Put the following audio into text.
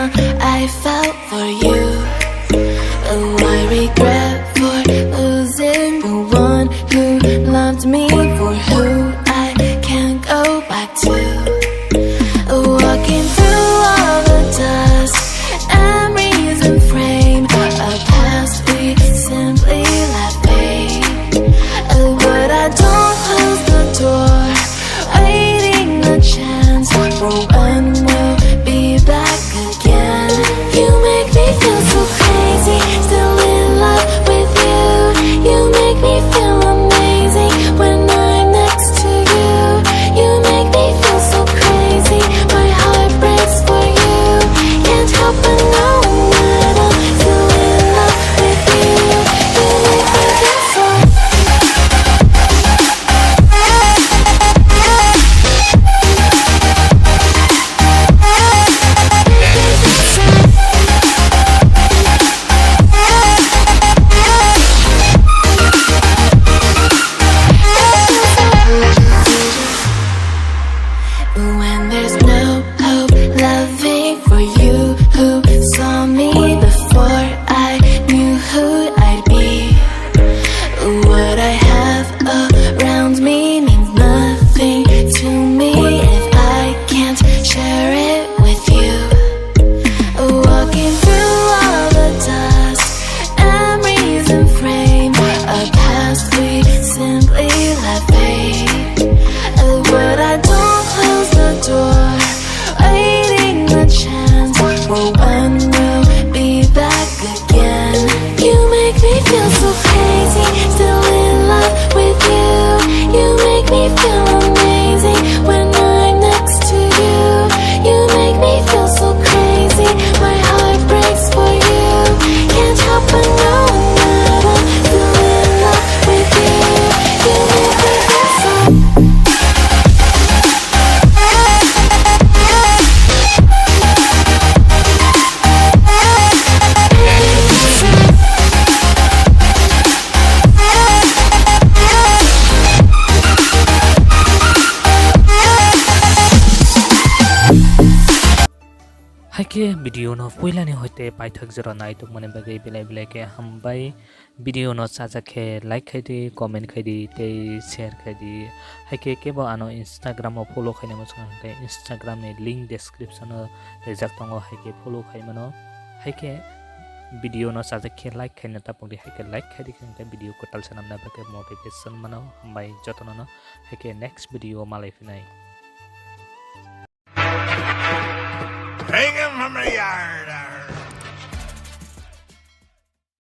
I felt for you. Oh, I regret for losing the one who loved me for who I can't go back to. Walking through all the dust, memories and frame, a past we simply let fade. But I don't close the door, waiting a chance for when we'll be back again. You make me feel so crazy, still in love with you. You make me feel amazing when I'm next to you. You make me feel so crazy, my heart breaks for you. Can't help but know that I'm still in love with you. You make me feel so. When there's no hope, loving for you who saw me before I knew who I'd be. What I have around me means nothing to me if I can't share it with you. Walking through all the dust, memories and frame, a past we simply let fade. But I don't close the door, waiting a chance for when we'll be back again. You make me feel so crazy, still in love with you. You make me feel amazing when I'm next to you. You make me feel so crazy, my heart breaks for you. Can't help but know that I'm still in love with you. You make me feel so. Hai ke video no puila ni hoite pai thak jara nai tuk mane bagai bilai bilai ke hambai video no saja ke like khai di comment khai di te share khai di hai ke ba ano Instagram o follow khai na mo sang te Instagram ni link description o rejak tongo hai ke follow khai mano hai ke video no saja ke like khai na ta pong di hai ke like khai di ke video ko tal sanam na bagai motivation mano hambai jotono no hai ke next video malai finai Hang him from the yard.